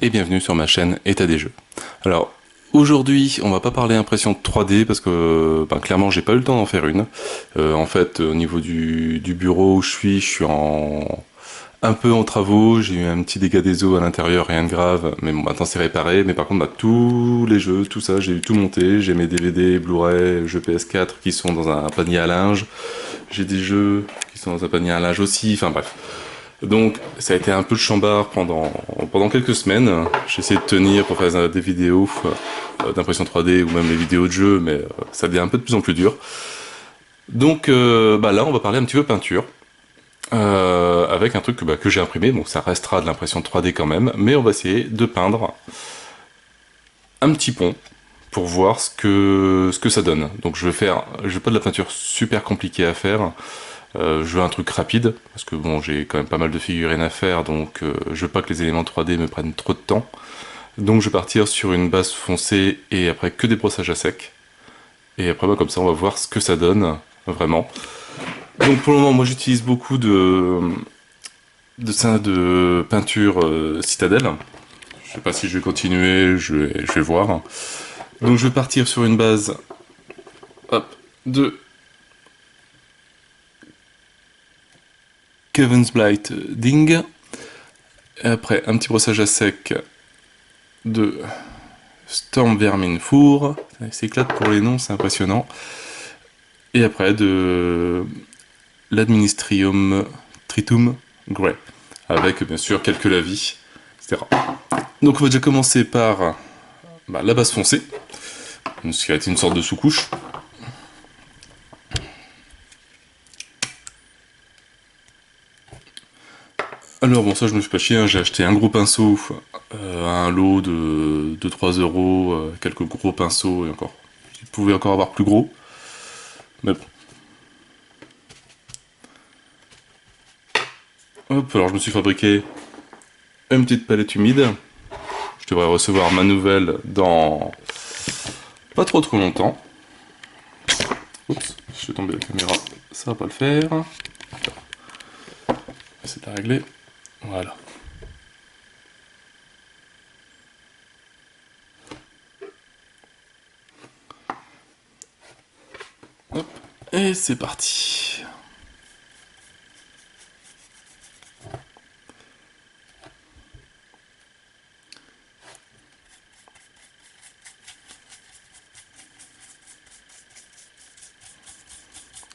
et bienvenue sur ma chaîne État des jeux. Alors aujourd'hui on va pas parler impression 3D parce que clairement j'ai pas eu le temps d'en faire une. En fait au niveau du bureau où je suis un peu en travaux, j'ai eu un petit dégât des eaux à l'intérieur, rien de grave, mais bon maintenant c'est réparé, mais par contre tous les jeux, tout ça, j'ai eu tout monté, j'ai mes DVD, Blu-ray, jeux PS4 qui sont dans un panier à linge, j'ai des jeux qui sont dans un panier à linge aussi, enfin bref. Donc ça a été un peu le chambard pendant quelques semaines. J'ai essayé de tenir pour faire des vidéos d'impression 3D ou même les vidéos de jeu, mais ça devient un peu de plus en plus dur. Donc là on va parler un petit peu peinture. Avec un truc que j'ai imprimé, donc ça restera de l'impression 3D quand même, mais on va essayer de peindre un petit pont pour voir ce que ça donne. Donc je veux pas de la peinture super compliquée à faire. Je veux un truc rapide, parce que bon, j'ai quand même pas mal de figurines à faire, donc je veux pas que les éléments 3D me prennent trop de temps. Donc je vais partir sur une base foncée et après que des brossages à sec. Et après, comme ça, on va voir ce que ça donne, vraiment. Donc pour le moment, moi j'utilise beaucoup de peinture citadelle. Je sais pas si je vais continuer, je vais voir. Donc je vais partir sur une base hop, de Kevin's Blight Ding. Et après, un petit brossage à sec de Storm Vermin Four. Il s'éclate pour les noms, c'est impressionnant. Et après, de l'Administrium Tritum Grey. Avec bien sûr quelques lavis, etc. Donc on va déjà commencer par la base foncée, ce qui a été une sorte de sous-couche. Alors bon, ça je me fais pas chier, hein, j'ai acheté un gros pinceau, un lot de 3 euros, quelques gros pinceaux et encore. Il pouvait encore avoir plus gros, mais bon. Hop, alors je me suis fabriqué une petite palette humide. Je devrais recevoir ma nouvelle dans pas trop longtemps. Oups, je vais tomber la caméra, ça va pas le faire. C'est à régler, voilà. Hop, et c'est parti.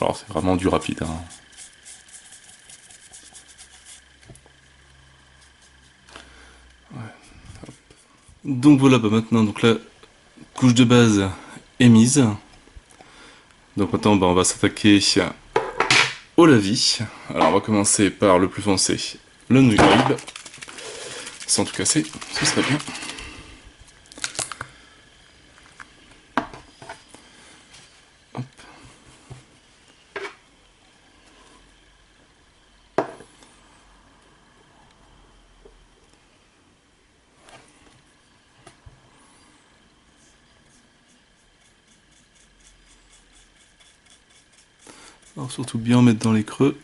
Alors c'est vraiment du rapide, hein. Donc voilà, maintenant donc la couche de base est mise. Donc maintenant on va s'attaquer au lavis. Alors on va commencer par le plus foncé, le Nuggrib. Sans tout casser, ce serait bien. Hop. Alors surtout bien mettre dans les creux.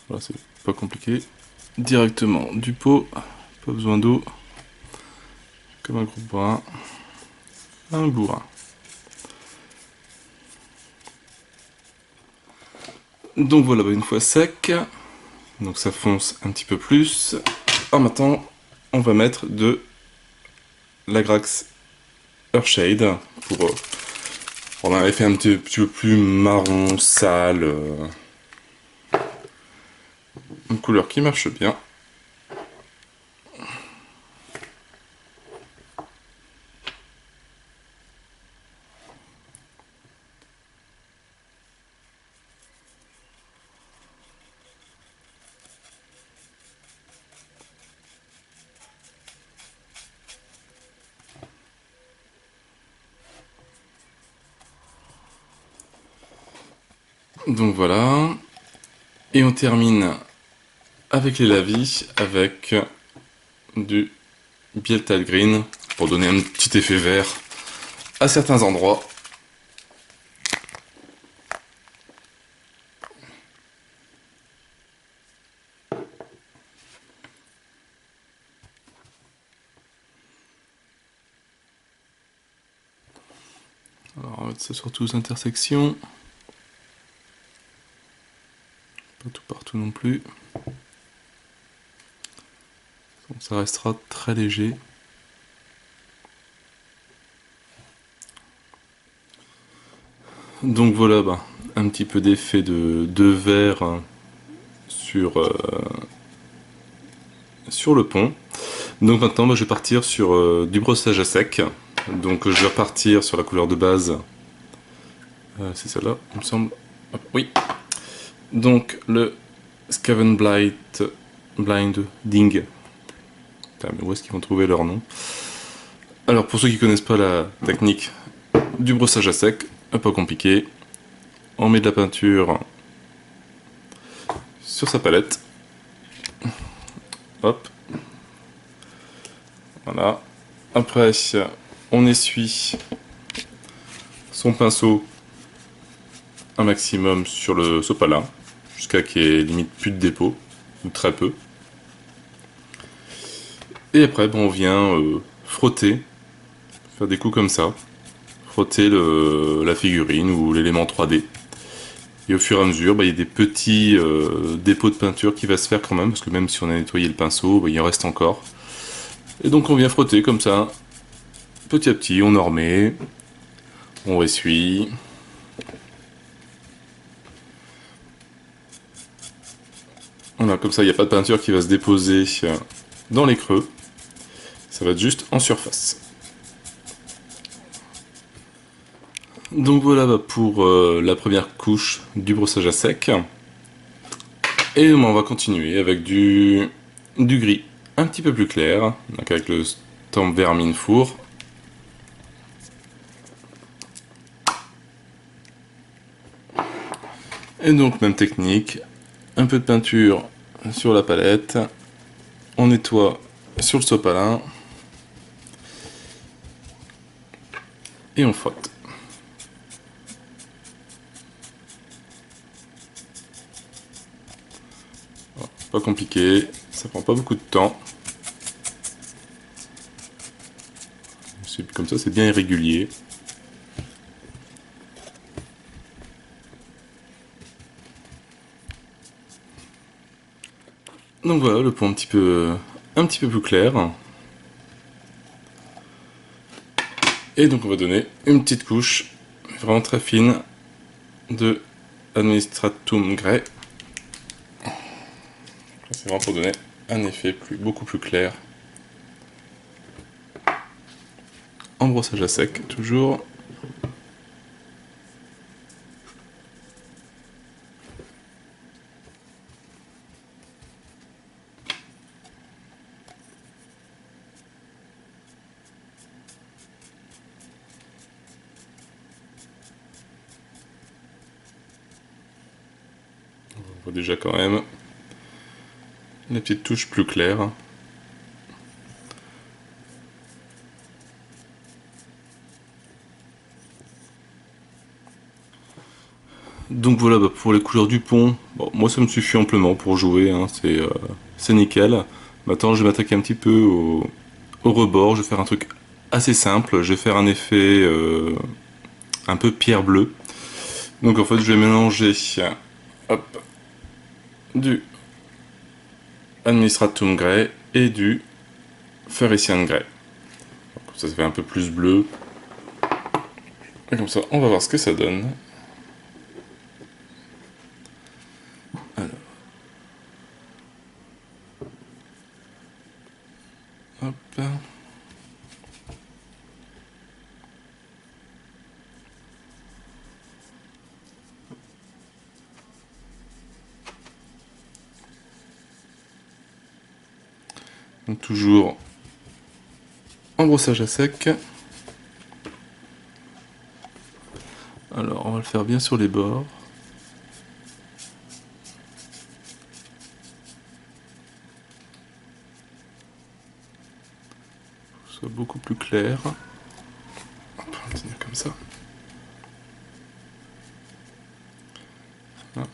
Voilà, c'est pas compliqué. Directement du pot, pas besoin d'eau. Comme un gros bourrin. Un bourrin. Donc voilà, une fois sec, donc ça fonce un petit peu plus. Alors maintenant, on va mettre de l'Agrax Earthshade pour un effet un petit peu plus marron, sale. Une couleur qui marche bien. Donc voilà. Et on termine avec les lavis avec du Bieltal Green pour donner un petit effet vert à certains endroits. va mettre ça sur toutes les intersections. Pas tout partout non plus. Donc ça restera très léger. Donc voilà, un petit peu d'effet de verre sur le pont. Donc maintenant, je vais partir sur du brossage à sec. Donc je vais repartir sur la couleur de base. C'est celle-là, il me semble. Hop, oui. Donc le Skaven Blinding. Putain, mais où est-ce qu'ils vont trouver leur nom? Alors pour ceux qui connaissent pas la technique du brossage à sec, pas compliqué. On met de la peinture sur sa palette. Hop. Voilà. Après, on essuie son pinceau un maximum sur le sopalin, jusqu'à qu'il n'y ait limite plus de dépôt, ou très peu. Et après, on vient frotter, faire des coups comme ça, frotter la figurine ou l'élément 3D. Et au fur et à mesure, il y a des petits dépôts de peinture qui va se faire quand même, parce que même si on a nettoyé le pinceau, il en reste encore. Et donc on vient frotter comme ça, petit à petit, on en remet, on essuie. Voilà, comme ça, il n'y a pas de peinture qui va se déposer dans les creux. Ça va être juste en surface. Donc voilà pour la première couche du brossage à sec. Et on va continuer avec du gris un petit peu plus clair, donc avec le Stamp Vermine Four. Et donc même technique, un peu de peinture sur la palette, on nettoie sur le sopalin et on frotte. Pas compliqué, ça prend pas beaucoup de temps. Comme ça, c'est bien irrégulier. Donc voilà, le pont un petit peu plus clair. Et donc on va donner une petite couche vraiment très fine de Administratum Grey. C'est vraiment pour donner un effet beaucoup plus clair. En brossage à sec, toujours. On voit déjà quand même les petites touches plus claires. Donc voilà, pour les couleurs du pont, bon, moi ça me suffit amplement pour jouer, hein, c'est nickel. Maintenant je vais m'attaquer un petit peu au rebord, je vais faire un truc assez simple, je vais faire un effet un peu pierre bleue. Donc en fait je vais mélanger hop, du Administratum Grey et du Ferrician Grey. Comme ça fait un peu plus bleu. Et comme ça on va voir ce que ça donne. Alors. Hop. Donc toujours en brossage à sec. Alors on va le faire bien sur les bords. Pour que ce soit beaucoup plus clair. Hop, on va tenir comme ça. Voilà.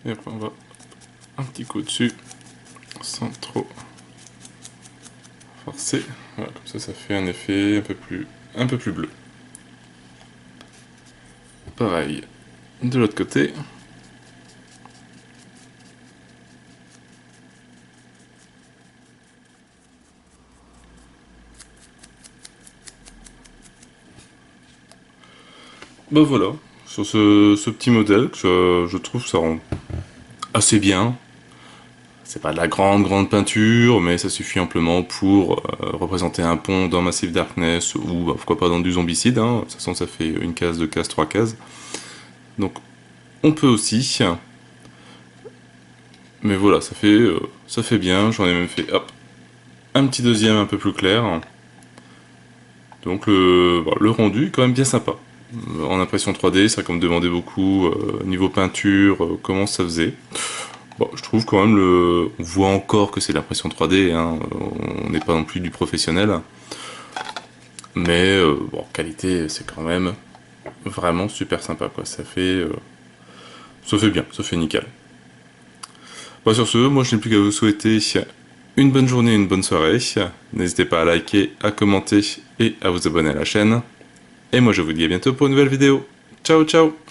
Et après on va un petit coup dessus, sans trop forcer. Voilà, comme ça fait un effet un peu plus bleu. Pareil, de l'autre côté. Bah voilà, sur ce petit modèle que je trouve ça rend assez bien. C'est pas de la grande peinture, mais ça suffit amplement pour représenter un pont dans Massive Darkness ou bah, pourquoi pas dans du Zombicide. Hein. De toute façon, ça fait une case, deux cases, trois cases. Donc on peut aussi. Mais voilà, ça fait bien. J'en ai même fait hop, un petit deuxième un peu plus clair. Donc le rendu est quand même bien sympa. En impression 3D, ça comme me demandait beaucoup niveau peinture, comment ça faisait. Bon, je trouve quand même on voit encore que c'est l'impression 3D, hein. On n'est pas non plus du professionnel. Mais bon, qualité, c'est quand même vraiment super sympa, quoi. Ça fait bien, ça fait nickel. Bah, sur ce, moi je n'ai plus qu'à vous souhaiter une bonne journée, une bonne soirée. N'hésitez pas à liker, à commenter et à vous abonner à la chaîne. Et moi je vous dis à bientôt pour une nouvelle vidéo. Ciao ciao!